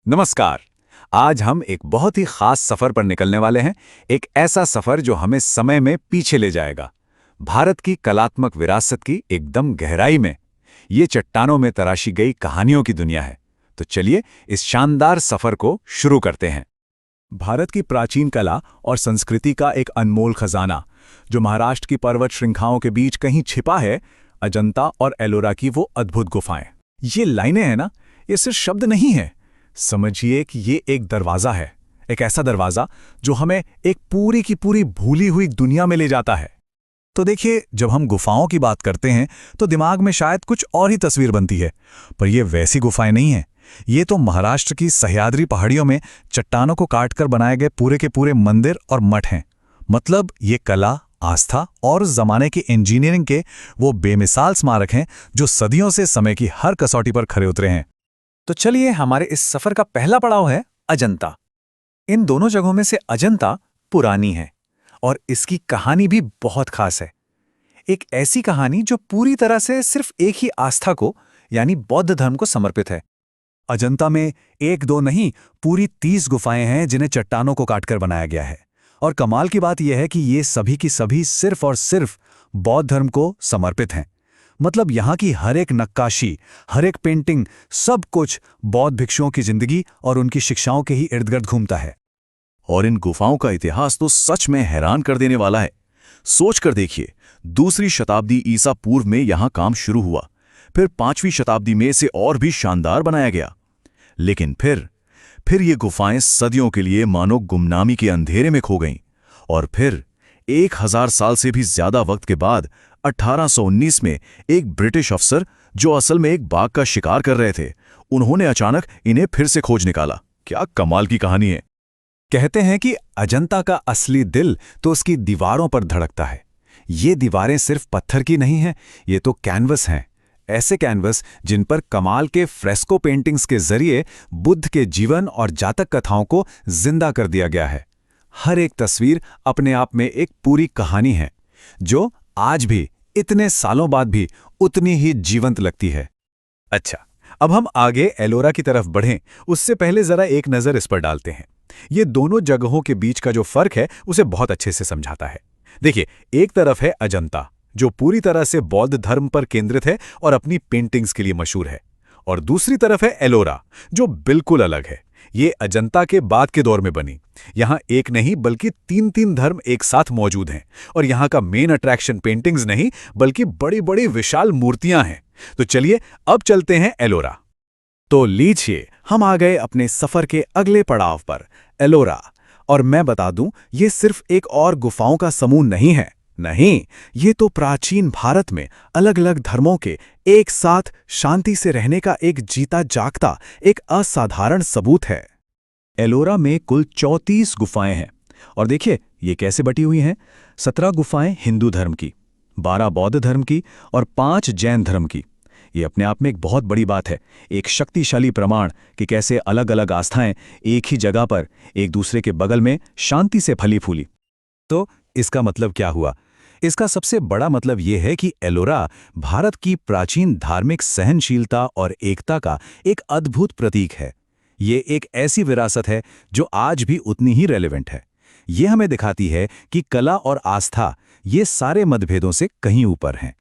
नमस्कार। आज हम एक बहुत ही खास सफर पर निकलने वाले हैं। एक ऐसा सफर जो हमें समय में पीछे ले जाएगा, भारत की कलात्मक विरासत की एकदम गहराई में। ये चट्टानों में तराशी गई कहानियों की दुनिया है। तो चलिए इस शानदार सफर को शुरू करते हैं। भारत की प्राचीन कला और संस्कृति का एक अनमोल खजाना जो महाराष्ट्र की पर्वत श्रृंखलाओं के बीच कहीं छिपा है, अजंता और एलोरा की वो अद्भुत गुफाएं। ये लाइनें हैं ना, ये सिर्फ शब्द नहीं है। समझिए कि ये एक दरवाजा है, एक ऐसा दरवाजा जो हमें एक पूरी की पूरी भूली हुई दुनिया में ले जाता है। तो देखिए, जब हम गुफाओं की बात करते हैं तो दिमाग में शायद कुछ और ही तस्वीर बनती है, पर ये वैसी गुफाएं नहीं हैं। ये तो महाराष्ट्र की सह्याद्री पहाड़ियों में चट्टानों को काटकर बनाए गए पूरे के पूरे मंदिर और मठ हैं। मतलब ये कला, आस्था और जमाने की इंजीनियरिंग के वो बेमिसाल स्मारक हैं जो सदियों से समय की हर कसौटी पर खरे उतरे हैं। तो चलिए, हमारे इस सफर का पहला पड़ाव है अजंता। इन दोनों जगहों में से अजंता पुरानी है और इसकी कहानी भी बहुत खास है। एक ऐसी कहानी जो पूरी तरह से सिर्फ एक ही आस्था को, यानी बौद्ध धर्म को समर्पित है। अजंता में एक दो नहीं, पूरी 30 गुफाएं हैं जिन्हें चट्टानों को काटकर बनाया गया है। और कमाल की बात यह है कि ये सभी की सभी सिर्फ और सिर्फ बौद्ध धर्म को समर्पित हैं। मतलब यहाँ की हर एक नक्काशी, हर एक पेंटिंग, सब कुछ बौद्ध भिक्षुओं की जिंदगी और उनकी शिक्षाओं के ही इर्द गिर्द घूमता है। और इन गुफाओं का इतिहास तो सच में हैरान कर देने वाला है। सोच कर देखिए, 2री शताब्दी ईसा पूर्व में यहाँ काम शुरू हुआ, फिर 5वीं शताब्दी में इसे और भी शानदार बनाया गया। लेकिन फिर ये गुफाएं सदियों के लिए मानो गुमनामी के अंधेरे में खो गईं। और फिर 1000 साल से भी ज्यादा वक्त के बाद 1819 में एक ब्रिटिश अफसर, जो असल में एक बाघ का शिकार कर रहे थे, उन्होंने अचानक इन्हें फिर से खोज निकाला। क्या कमाल की कहानी है। कहते हैं कि अजंता का असली दिल तो उसकी दीवारों पर धड़कता है। ये दीवारें सिर्फ पत्थर की नहीं हैं, ये तो कैनवस हैं। ऐसे कैनवस जिन पर कमाल के फ्रेस्को पेंटिंग्स के जरिए बुद्ध के जीवन और जातक कथाओं को जिंदा कर दिया गया है। हर एक तस्वीर अपने आप में एक पूरी कहानी है, जो आज भी, इतने सालों बाद भी उतनी ही जीवंत लगती है। अच्छा, अब हम आगे एलोरा की तरफ बढ़ें, उससे पहले जरा एक नज़र इस पर डालते हैं। ये दोनों जगहों के बीच का जो फर्क है उसे बहुत अच्छे से समझाता है। देखिए, एक तरफ है अजंता, जो पूरी तरह से बौद्ध धर्म पर केंद्रित है और अपनी पेंटिंग्स के लिए मशहूर है। और दूसरी तरफ है एलोरा, जो बिल्कुल अलग है। ये अजंता के बाद के दौर में बनी। यहाँ एक नहीं बल्कि 3 धर्म एक साथ मौजूद हैं। और यहाँ का मेन अट्रैक्शन पेंटिंग्स नहीं, बल्कि बड़ी बड़ी विशाल मूर्तियां हैं। तो चलिए अब चलते हैं एलोरा। तो लीजिए, हम आ गए अपने सफर के अगले पड़ाव पर, एलोरा। और मैं बता दूं, ये सिर्फ एक और गुफाओं का समूह नहीं है। नहीं, ये तो प्राचीन भारत में अलग अलग धर्मों के एक साथ शांति से रहने का एक जीता जागता, एक असाधारण सबूत है। एलोरा में कुल 34 गुफाएं हैं। और देखिए ये कैसे बटी हुई हैं। 17 गुफाएं हिंदू धर्म की, 12 बौद्ध धर्म की और 5 जैन धर्म की। ये अपने आप में एक बहुत बड़ी बात है, एक शक्तिशाली प्रमाण कि कैसे अलग अलग आस्थाएं एक ही जगह पर एक दूसरे के बगल में शांति से फली फूली। तो इसका मतलब क्या हुआ? इसका सबसे बड़ा मतलब यह है कि एलोरा भारत की प्राचीन धार्मिक सहनशीलता और एकता का एक अद्भुत प्रतीक है। ये एक ऐसी विरासत है जो आज भी उतनी ही रेलेवेंट है। ये हमें दिखाती है कि कला और आस्था ये सारे मतभेदों से कहीं ऊपर हैं।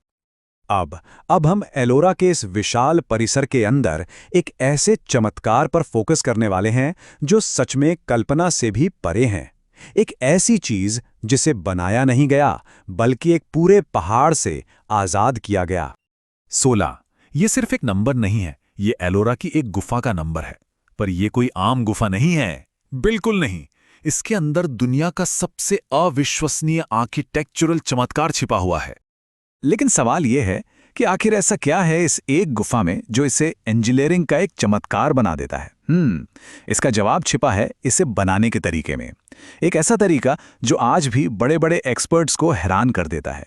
अब हम एलोरा के इस विशाल परिसर के अंदर एक ऐसे चमत्कार पर फोकस करने वाले हैं जो सच में कल्पना से भी परे हैं। एक ऐसी चीज जिसे बनाया नहीं गया, बल्कि एक पूरे पहाड़ से आजाद किया गया। 16 ये सिर्फ एक नंबर नहीं है, ये एलोरा की एक गुफा का नंबर है। पर ये कोई आम गुफा नहीं है, बिल्कुल नहीं। इसके अंदर दुनिया का सबसे अविश्वसनीय आर्किटेक्चरल चमत्कार छिपा हुआ है। लेकिन सवाल यह है कि आखिर ऐसा क्या है इस एक गुफा में जो इसे इंजीनियरिंग का एक चमत्कार बना देता है? इसका जवाब छिपा है इसे बनाने के तरीके में। एक ऐसा तरीका जो आज भी बड़े बड़े एक्सपर्ट्स को हैरान कर देता है।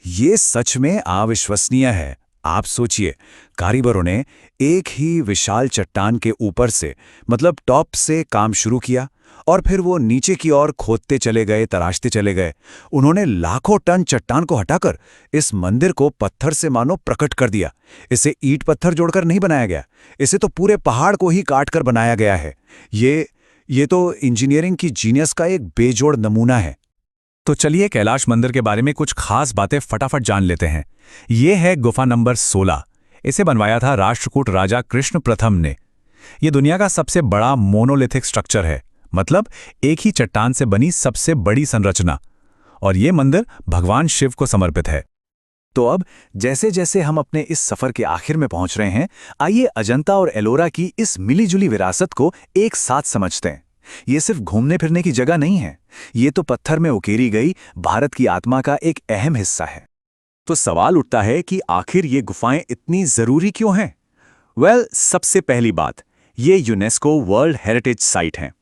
ये सच में अविश्वसनीय है। आप सोचिए, कारीगरों ने एक ही विशाल चट्टान के ऊपर से, मतलब टॉप से काम शुरू किया और फिर वो नीचे की ओर खोदते चले गए, तराशते चले गए। उन्होंने लाखों टन चट्टान को हटाकर इस मंदिर को पत्थर से मानो प्रकट कर दिया। इसे ईंट पत्थर जोड़कर नहीं बनाया गया, इसे तो पूरे पहाड़ को ही काटकर बनाया गया है। ये तो इंजीनियरिंग की जीनियस का एक बेजोड़ नमूना है। तो चलिए कैलाश मंदिर के बारे में कुछ खास बातें फटाफट जान लेते हैं। ये है गुफा नंबर 16। इसे बनवाया था राष्ट्रकूट राजा कृष्ण प्रथम ने। ये दुनिया का सबसे बड़ा मोनोलिथिक स्ट्रक्चर है, मतलब एक ही चट्टान से बनी सबसे बड़ी संरचना। और ये मंदिर भगवान शिव को समर्पित है। तो अब जैसे जैसे हम अपने इस सफर के आखिर में पहुंच रहे हैं, आइए अजंता और एलोरा की इस मिलीजुली विरासत को एक साथ समझते हैं। ये सिर्फ घूमने फिरने की जगह नहीं है, ये तो पत्थर में उकेरी गई भारत की आत्मा का एक अहम हिस्सा है। तो सवाल उठता है कि आखिर ये गुफाएं इतनी जरूरी क्यों हैं? सबसे पहली बात, ये यूनेस्को वर्ल्ड हेरिटेज साइट हैं।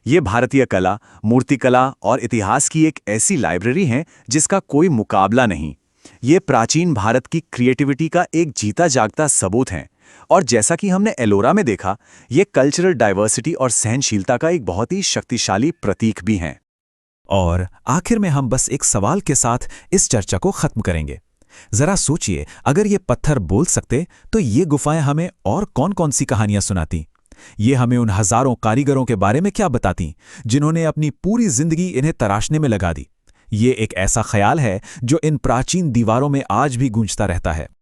ये भारतीय कला, मूर्तिकला और इतिहास की एक ऐसी लाइब्रेरी है जिसका कोई मुकाबला नहीं। ये प्राचीन भारत की क्रिएटिविटी का एक जीता जागता सबूत है। और जैसा कि हमने एलोरा में देखा, ये कल्चरल डाइवर्सिटी और सहनशीलता का एक बहुत ही शक्तिशाली प्रतीक भी हैं। और आखिर में हम बस एक सवाल के साथ इस चर्चा को खत्म करेंगे। जरा सोचिए, अगर ये पत्थर बोल सकते तो ये गुफाएं हमें और कौन-कौन सी कहानियां सुनाती? ये हमें उन हजारों कारीगरों के बारे में क्या बताती जिन्होंने अपनी पूरी जिंदगी इन्हें तराशने में लगा दी? ये एक ऐसा ख्याल है जो इन प्राचीन दीवारों में आज भी गूंजता रहता है।